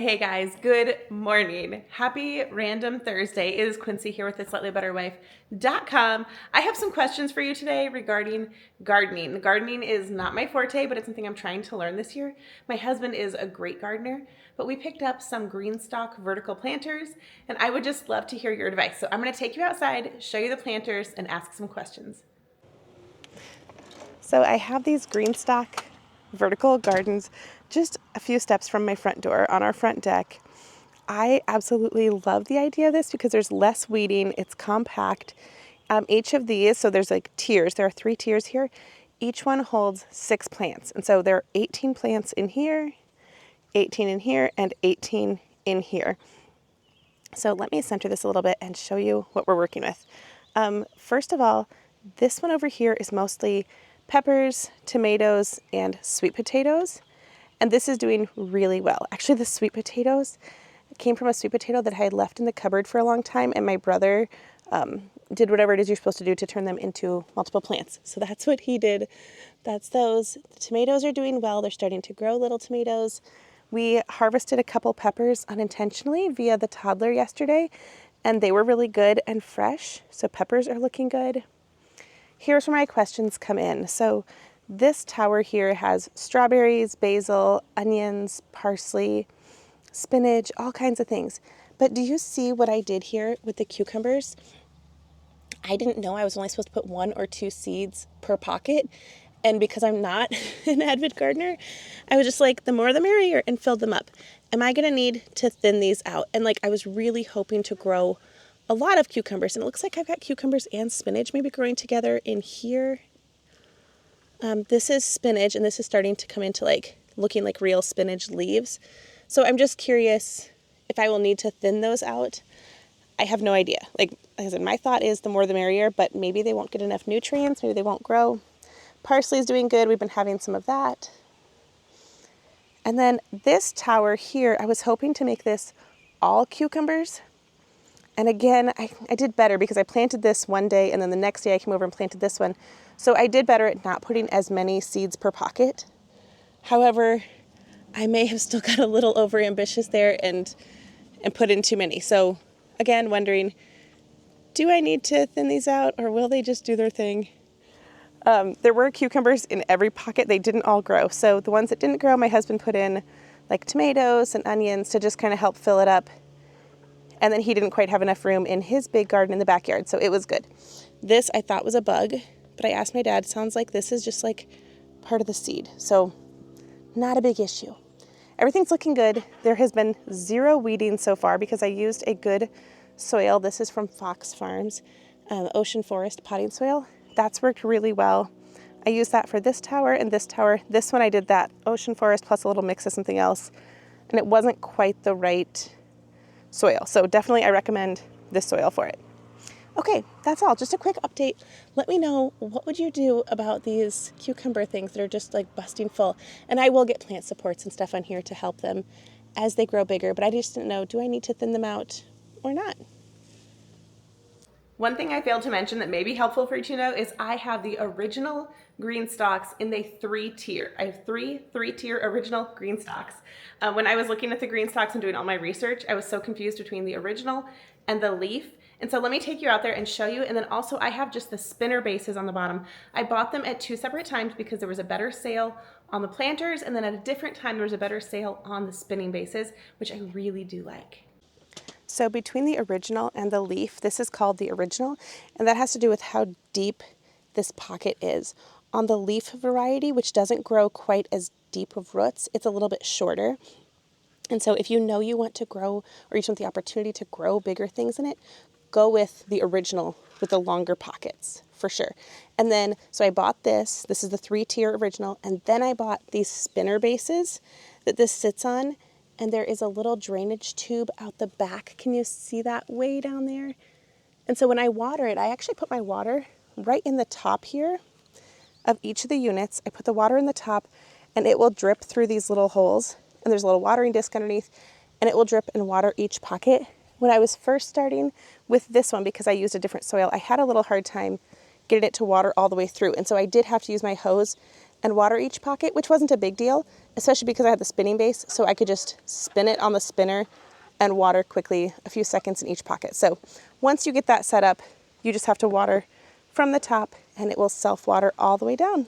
Hey guys, good morning. Happy random Thursday. It is Quincey here with the slightlybetterwife.com. I have some questions for you today regarding gardening. Gardening is not my forte, but it's something I'm trying to learn this year. My husband is a great gardener, but we picked up some GreenStalk vertical planters, and I would just love to hear your advice. So I'm going to take you outside, show you the planters, and ask some questions. So I have these GreenStalk vertical gardens just a few steps from my front door on our front deck. I absolutely love the idea of this because there's less weeding, it's compact. Each of these, so there's like tiers, there are 3 tiers here. Each one holds 6 plants. And so there are 18 plants in here, 18 in here, and 18 in here. So let me center this a little bit and show you what we're working with. First of all, this one over here is mostly peppers, tomatoes, and sweet potatoes. And this is doing really well. Actually, the sweet potatoes came from a sweet potato that I had left in the cupboard for a long time, and my brother did whatever it is you're supposed to do to turn them into multiple plants. So that's what he did. That's those. The tomatoes are doing well. They're starting to grow little tomatoes. We harvested a couple peppers unintentionally via the toddler yesterday, and they were really good and fresh. So peppers are looking good. Here's where my questions come in. So this tower here has strawberries, basil, onions, parsley, spinach, all kinds of things. But do you see what I did here with the cucumbers? I didn't know I was only supposed to put 1 or 2 seeds per pocket. And because I'm not an avid gardener, I was just like, the more the merrier, and filled them up. Am I going to need to thin these out? And I was really hoping to grow a lot of cucumbers. And it looks like I've got cucumbers and spinach maybe growing together in here. This is spinach, and this is starting to come into looking like real spinach leaves. So I'm just curious if I will need to thin those out. I have no idea. Like I said, my thought is the more the merrier, but maybe they won't get enough nutrients. Maybe they won't grow. Parsley is doing good. We've been having some of that. And then this tower here, I was hoping to make this all cucumbers. And again, I did better because I planted this one day, and then the next day I came over and planted this one. So I did better at not putting as many seeds per pocket. However, I may have still got a little overambitious there and put in too many. So again, wondering, do I need to thin these out, or will they just do their thing? There were cucumbers in every pocket. They didn't all grow. So the ones that didn't grow, my husband put in like tomatoes and onions to just kind of help fill it up. And then he didn't quite have enough room in his big garden in the backyard, so it was good. This I thought was a bug, but I asked my dad, sounds like this is just like part of the seed. So not a big issue. Everything's looking good. There has been 0 weeding so far because I used a good soil. This is from Fox Farms, Ocean Forest potting soil. That's worked really well. I used that for this tower and this tower. This one I did that Ocean Forest plus a little mix of something else, and it wasn't quite the right soil. So definitely I recommend this soil for it. Okay, that's all. Just a quick update. Let me know, what would you do about these cucumber things that are just like busting full? And I will get plant supports and stuff on here to help them as they grow bigger, but I just didn't know, do I need to thin them out or not? One thing I failed to mention that may be helpful for you to know is I have the original GreenStalks in the 3-tier. I have 3-tier original GreenStalks. When I was looking at the GreenStalks and doing all my research, I was so confused between the original and the leaf. And so let me take you out there and show you. And then also I have just the spinner bases on the bottom. I bought them at 2 separate times because there was a better sale on the planters, and then at a different time there was a better sale on the spinning bases, which I really do like. So between the original and the leaf, this is called the original, and that has to do with how deep this pocket is. On the leaf variety, which doesn't grow quite as deep of roots, it's a little bit shorter. And so if you know you want to grow, or you want the opportunity to grow bigger things in it, go with the original with the longer pockets, for sure. And then, so I bought this. This is the 3-tier original, and then I bought these spinner bases that this sits on. And there is a little drainage tube out the back. Can you see that way down there? And so when I water it, I actually put my water right in the top here of each of the units. I put the water in the top, and it will drip through these little holes. And there's a little watering disc underneath, and it will drip and water each pocket. When I was first starting with this one, because I used a different soil, I had a little hard time getting it to water all the way through. And so I did have to use my hose and water each pocket, which wasn't a big deal, especially because I had the spinning base, so I could just spin it on the spinner and water quickly, a few seconds in each pocket. So once you get that set up, you just have to water from the top and it will self-water all the way down.